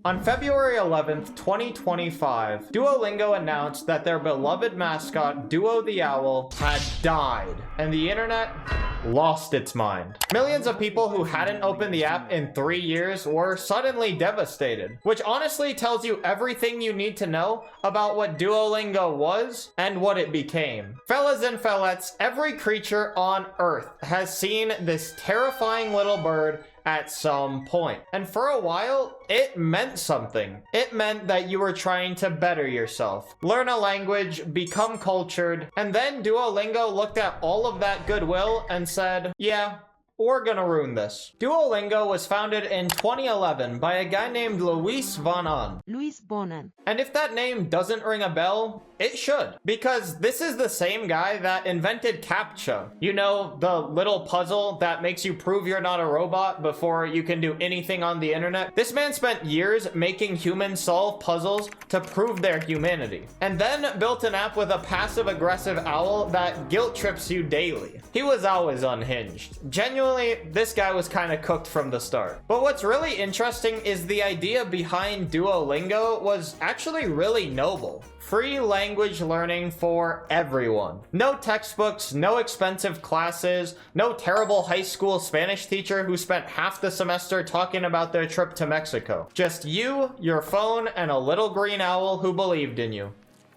On February 11th, 2025, Duolingo announced that their beloved mascot, Duo the Owl, had died, and the internet lost its mind. Millions of people who hadn't opened the app in 3 years were suddenly devastated, which honestly tells you everything you need to know about what Duolingo was and what it became. Fellas and fellettes, every creature on Earth has seen this terrifying little bird at some point. And for a while, it meant something. It meant that you were trying to better yourself, learn a language, become cultured, and then Duolingo looked at all of that goodwill and said, yeah, we're gonna ruin this. Duolingo was founded in 2011 by a guy named Luis Von. Luis Bonan. And if that name doesn't ring a bell, it should. Because this is the same guy that invented CAPTCHA. You know, the little puzzle that makes you prove you're not a robot before you can do anything on the internet. This man spent years making humans solve puzzles to prove their humanity. And then built an app with a passive-aggressive owl that guilt trips you daily. He was always unhinged. Genuinely, this guy was kind of cooked from the start. But what's really interesting is the idea behind Duolingo was actually really noble. Free language learning for everyone. No textbooks, no expensive classes, no terrible high school Spanish teacher who spent half the semester talking about their trip to Mexico. Just you, your phone, and a little green owl who believed in you.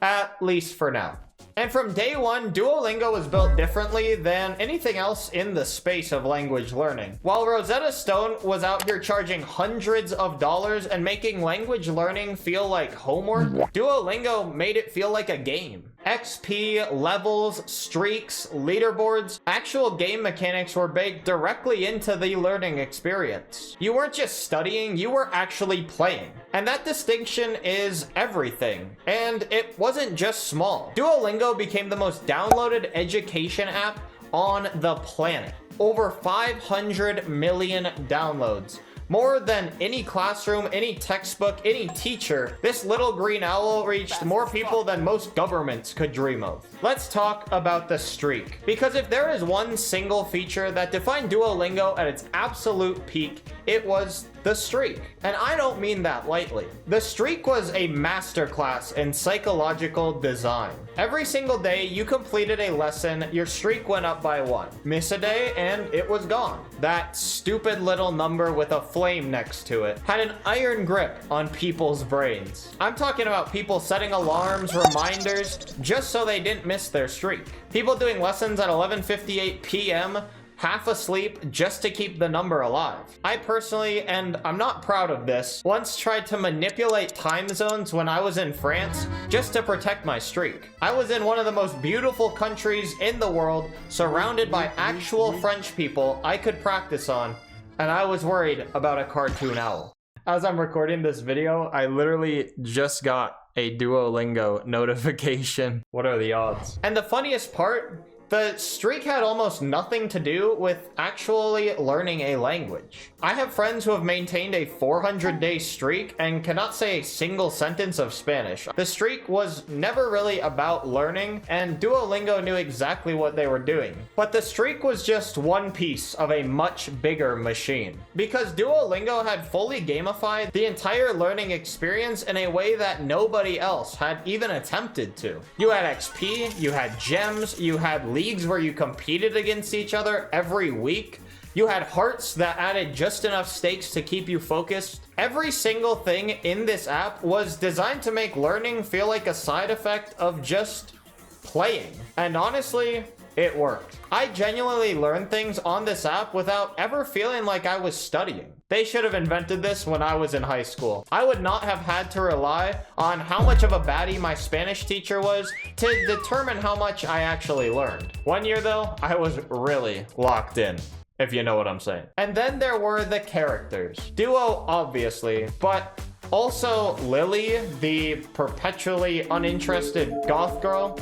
At least for now. And from day one, Duolingo was built differently than anything else in the space of language learning. While Rosetta Stone was out here charging hundreds of dollars and making language learning feel like homework, Duolingo made it feel like a game. XP, levels, streaks, leaderboards, actual game mechanics were baked directly into the learning experience. You weren't just studying, you were actually playing. And that distinction is everything. And it wasn't just small. Duolingo became the most downloaded education app on the planet. Over 500 million downloads. More than any classroom, any textbook, any teacher, this little green owl reached more people than most governments could dream of. Let's talk about the streak. Because if there is one single feature that defined Duolingo at its absolute peak, it was the streak. And I don't mean that lightly. The streak was a masterclass in psychological design. Every single day you completed a lesson, your streak went up by 1. Miss a day and it was gone. That stupid little number with a flame next to it had an iron grip on people's brains. I'm talking about people setting alarms, reminders, just so they didn't miss their streak. People doing lessons at 11:58 p.m., half asleep just to keep the number alive. I personally, and I'm not proud of this, once tried to manipulate time zones when I was in France just to protect my streak. I was in one of the most beautiful countries in the world, surrounded by actual French people I could practice on, and I was worried about a cartoon owl. As I'm recording this video, I literally just got a Duolingo notification. What are the odds? And the funniest part, the streak had almost nothing to do with actually learning a language. I have friends who have maintained a 400-day streak and cannot say a single sentence of Spanish. The streak was never really about learning, and Duolingo knew exactly what they were doing. But the streak was just one piece of a much bigger machine. Because Duolingo had fully gamified the entire learning experience in a way that nobody else had even attempted to. You had XP, you had gems, you had leagues where you competed against each other every week. You had hearts that added just enough stakes to keep you focused. Every single thing in this app was designed to make learning feel like a side effect of just playing. And honestly, it worked. I genuinely learned things on this app without ever feeling like I was studying. They should have invented this when I was in high school. I would not have had to rely on how much of a baddie my Spanish teacher was to determine how much I actually learned. One year though, I was really locked in, if you know what I'm saying. And then there were the characters. Duo, obviously, but also Lily, the perpetually uninterested goth girl,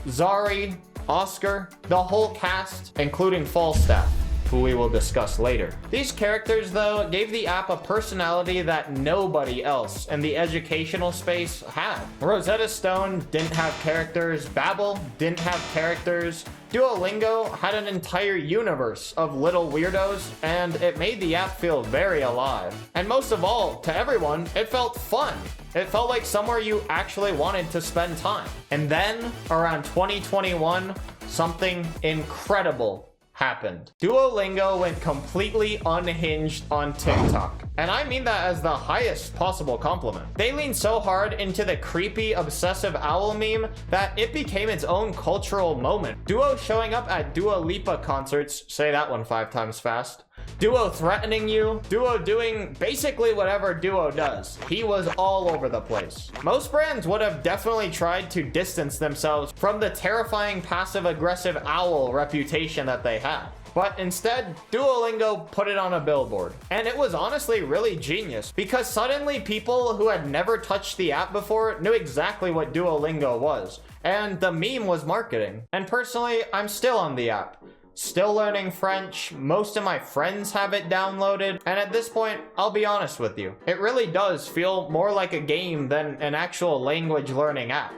Zari, Oscar, the whole cast, including Falstaff. who we will discuss later. These characters, though, gave the app a personality that nobody else in the educational space had. Rosetta Stone didn't have characters, Babbel didn't have characters, Duolingo had an entire universe of little weirdos, and it made the app feel very alive. And most of all, to everyone, it felt fun. It felt like somewhere you actually wanted to spend time. And then, around 2021, something incredible happened. Duolingo went completely unhinged on TikTok. And I mean that as the highest possible compliment. They leaned so hard into the creepy, obsessive owl meme that it became its own cultural moment. Duo showing up at Dua Lipa concerts, say that one 5 times fast. Duo threatening you, Duo doing basically whatever Duo does. He was all over the place. Most brands would have definitely tried to distance themselves from the terrifying passive-aggressive owl reputation that they had. But instead, Duolingo put it on a billboard. And it was honestly really genius, because suddenly people who had never touched the app before knew exactly what Duolingo was. And the meme was marketing. And personally, I'm still on the app. Still learning French, most of my friends have it downloaded, and at this point, I'll be honest with you, it really does feel more like a game than an actual language learning app.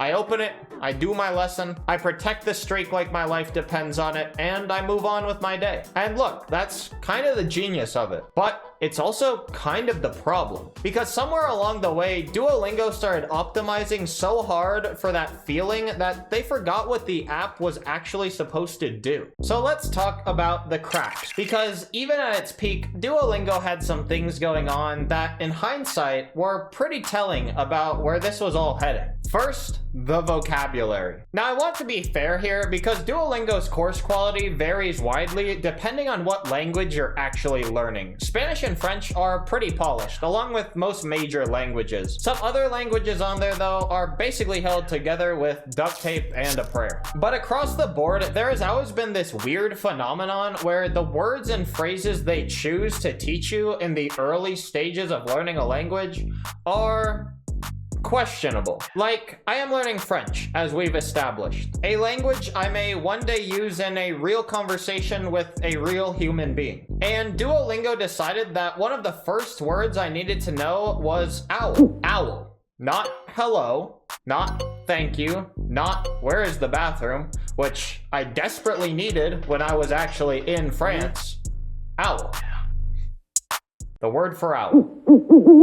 I open it, I do my lesson, I protect the streak like my life depends on it, and I move on with my day. And look, that's kind of the genius of it. But it's also kind of the problem, because somewhere along the way, Duolingo started optimizing so hard for that feeling that they forgot what the app was actually supposed to do. So let's talk about the cracks, because even at its peak, Duolingo had some things going on that, in hindsight, were pretty telling about where this was all heading. First, the vocabulary. Now, I want to be fair here because Duolingo's course quality varies widely depending on what language you're actually learning. Spanish and French are pretty polished, along with most major languages. Some other languages on there, though, are basically held together with duct tape and a prayer. But across the board, there has always been this weird phenomenon where the words and phrases they choose to teach you in the early stages of learning a language are questionable. Like, I am learning French, as we've established. A language I may one day use in a real conversation with a real human being. And Duolingo decided that one of the first words I needed to know was owl. Owl. Not hello, not thank you, not where is the bathroom, which I desperately needed when I was actually in France. Owl. The word for owl.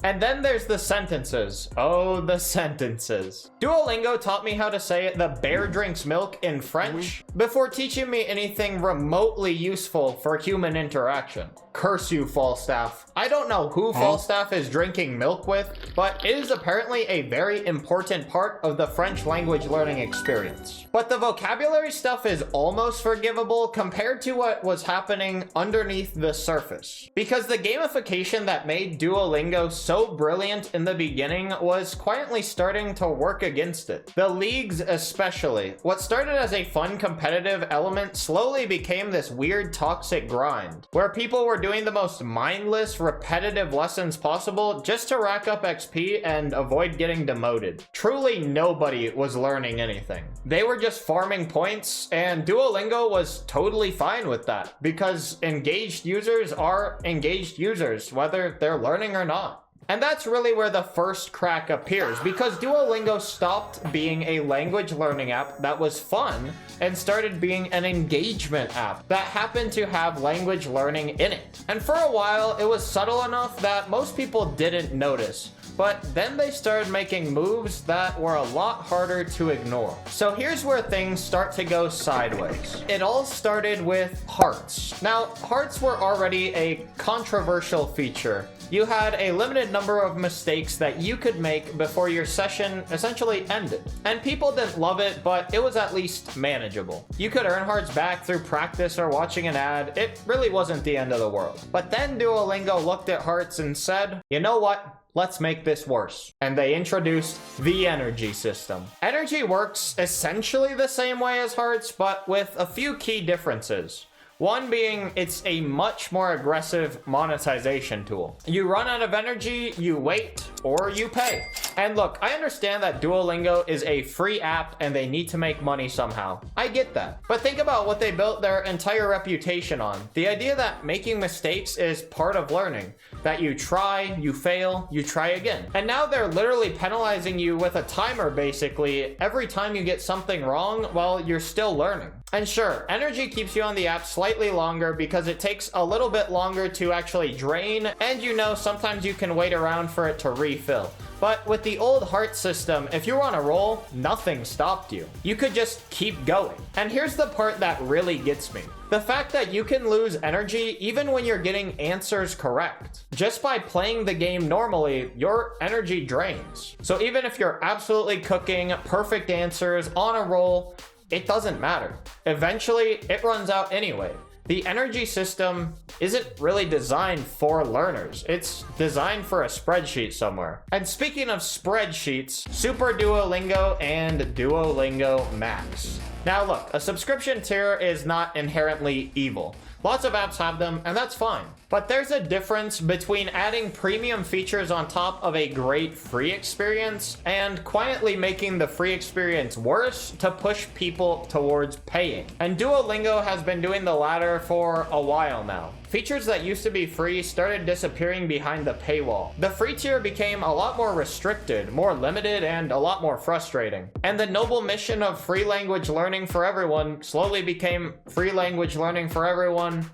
And then there's the sentences. Oh, the sentences. Duolingo taught me how to say the bear drinks milk in French before teaching me anything remotely useful for human interaction. Curse you, Falstaff. I don't know who Falstaff is drinking milk with, but it is apparently a very important part of the French language learning experience. But the vocabulary stuff is almost forgivable compared to what was happening underneath the surface. Because the gamification that made Duolingo so brilliant in the beginning was quietly starting to work against it. The leagues especially. What started as a fun competitive element slowly became this weird toxic grind, where people were doing the most mindless, repetitive lessons possible just to rack up XP and avoid getting demoted. Truly nobody was learning anything. They were just farming points, and Duolingo was totally fine with that, because engaged users are engaged users, whether they're learning or not. And that's really where the first crack appears, because Duolingo stopped being a language learning app that was fun and started being an engagement app that happened to have language learning in it. And for a while, it was subtle enough that most people didn't notice. But then they started making moves that were a lot harder to ignore. So here's where things start to go sideways. It all started with hearts. Now, hearts were already a controversial feature. You had a limited number of mistakes that you could make before your session essentially ended. And people didn't love it, but it was at least manageable. You could earn hearts back through practice or watching an ad. It really wasn't the end of the world. But then Duolingo looked at hearts and said, you know what? Let's make this worse. And they introduced the energy system. Energy works essentially the same way as hearts, but with a few key differences. One being, it's a much more aggressive monetization tool. You run out of energy, you wait, or you pay. And look, I understand that Duolingo is a free app and they need to make money somehow. I get that. But think about what they built their entire reputation on. The idea that making mistakes is part of learning. That you try, you fail, you try again. And now they're literally penalizing you with a timer basically every time you get something wrong while you're still learning. And sure, energy keeps you on the app slightly longer because it takes a little bit longer to actually drain, and you know sometimes you can wait around for it to refill. But with the old heart system, if you were on a roll, nothing stopped you. You could just keep going. And here's the part that really gets me. The fact that you can lose energy even when you're getting answers correct. Just by playing the game normally, your energy drains. So even if you're absolutely cooking, perfect answers, on a roll, it doesn't matter. Eventually, it runs out anyway. The energy system isn't really designed for learners. It's designed for a spreadsheet somewhere. And speaking of spreadsheets, Super Duolingo and Duolingo Max. Now look, a subscription tier is not inherently evil. Lots of apps have them, and that's fine. But there's a difference between adding premium features on top of a great free experience and quietly making the free experience worse to push people towards paying. And Duolingo has been doing the latter for a while now. Features that used to be free started disappearing behind the paywall. The free tier became a lot more restricted, more limited, and a lot more frustrating. And the noble mission of free language learning for everyone slowly became free language learning for everyone,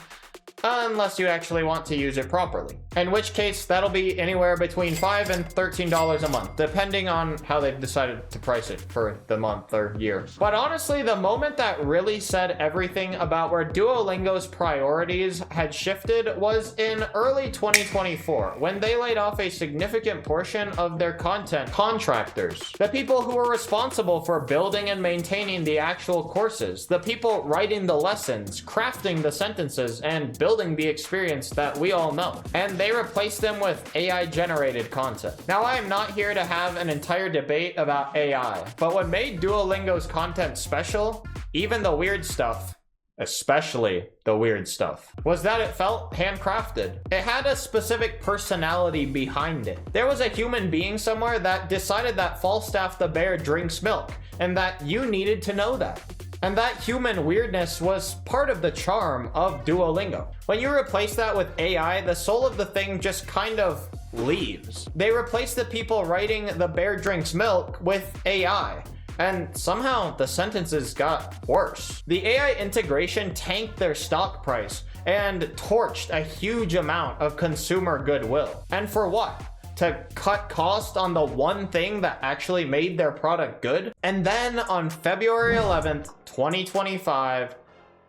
unless you actually want to use it properly. In which case, that'll be anywhere between $5 and $13 a month, depending on how they've decided to price it for the month or year. But honestly, the moment that really said everything about where Duolingo's priorities had shifted was in early 2024, when they laid off a significant portion of their content contractors. The people who were responsible for building and maintaining the actual courses, the people writing the lessons, crafting the sentences, and building the experience that we all know. And they replaced them with AI-generated content. Now, I am not here to have an entire debate about AI, but what made Duolingo's content special, even the weird stuff, especially the weird stuff, was that it felt handcrafted. It had a specific personality behind it. There was a human being somewhere that decided that Falstaff the bear drinks milk, and that you needed to know that. And that human weirdness was part of the charm of Duolingo. When you replace that with AI, the soul of the thing just kind of leaves. They replaced the people writing the bear drinks milk with AI. And somehow the sentences got worse. The AI integration tanked their stock price and torched a huge amount of consumer goodwill. And for what? To cut cost on the one thing that actually made their product good? And then on February 11th, 2025,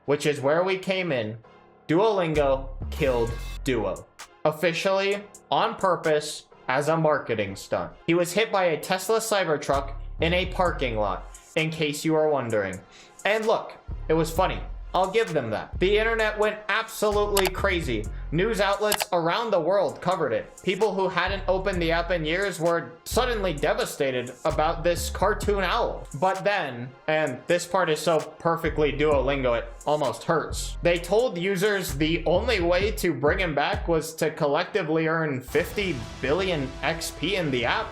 which is where we came in, Duolingo killed Duo. Officially, on purpose, as a marketing stunt. He was hit by a Tesla Cybertruck in a parking lot, in case you are wondering. And look, it was funny. I'll give them that. The internet went absolutely crazy. News outlets around the world covered it. People who hadn't opened the app in years were suddenly devastated about this cartoon owl. But then, and this part is so perfectly Duolingo it almost hurts, they told users the only way to bring him back was to collectively earn 50 billion XP in the app.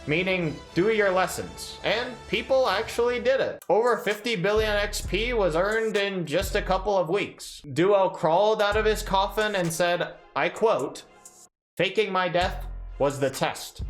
Meaning, do your lessons. And people actually did it. Over 50 billion XP was earned in just a couple of weeks. Duo crawled out of his coffin and said, I quote, "Faking my death was the test,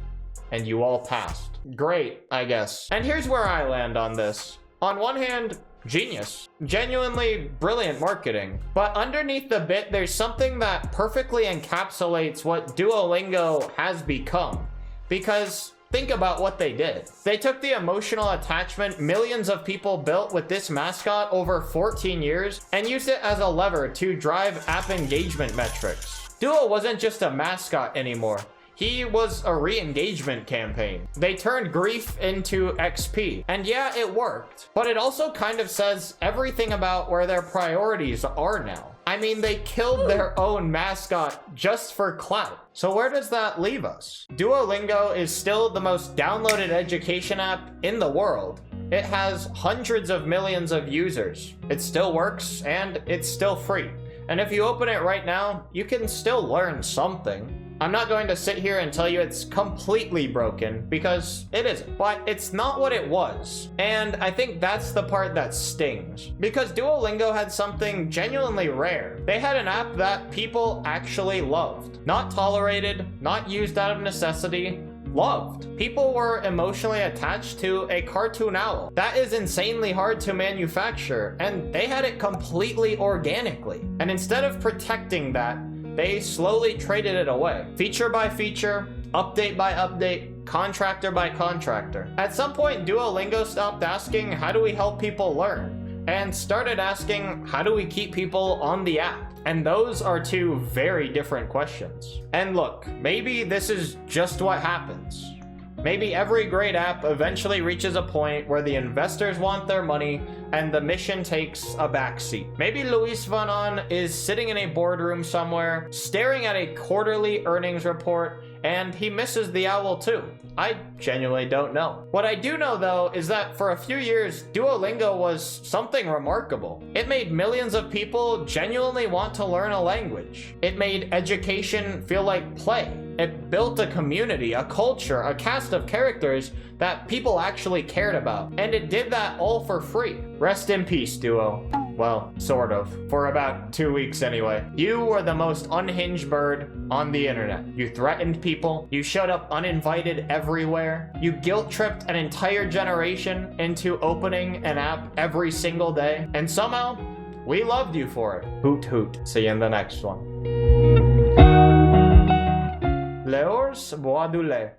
and you all passed." Great, I guess. And here's where I land on this. On one hand, genius. Genuinely brilliant marketing. But underneath the bit, there's something that perfectly encapsulates what Duolingo has become. Because think about what they did. They took the emotional attachment millions of people built with this mascot over 14 years and used it as a lever to drive app engagement metrics. Duo wasn't just a mascot anymore. He was a re-engagement campaign. They turned grief into XP. And yeah, it worked. But it also kind of says everything about where their priorities are now. I mean, they killed their own mascot just for clout. So where does that leave us? Duolingo is still the most downloaded education app in the world. It has hundreds of millions of users. It still works, and it's still free. And if you open it right now, you can still learn something. I'm not going to sit here and tell you it's completely broken, because it isn't, but it's not what it was. And I think that's the part that stings, because Duolingo had something genuinely rare. They had an app that people actually loved. Not tolerated, not used out of necessity, loved. People were emotionally attached to a cartoon owl. That is insanely hard to manufacture, and they had it completely organically. And instead of protecting that, they slowly traded it away. Feature by feature, update by update, contractor by contractor. At some point, Duolingo stopped asking, how do we help people learn? And started asking, how do we keep people on the app? And those are two very different questions. And look, maybe this is just what happens. Maybe every great app eventually reaches a point where the investors want their money and the mission takes a backseat. Maybe Luis Van On is sitting in a boardroom somewhere, staring at a quarterly earnings report, and he misses the owl too. I genuinely don't know. What I do know though is that for a few years, Duolingo was something remarkable. It made millions of people genuinely want to learn a language. It made education feel like play. It built a community, a culture, a cast of characters that people actually cared about. And it did that all for free. Rest in peace, Duo. Well, sort of. For about 2 weeks anyway. You were the most unhinged bird on the internet. You threatened people. You showed up uninvited everywhere. You guilt-tripped an entire generation into opening an app every single day. And somehow, we loved you for it. Hoot hoot. See you in the next one. Layoffs and AI.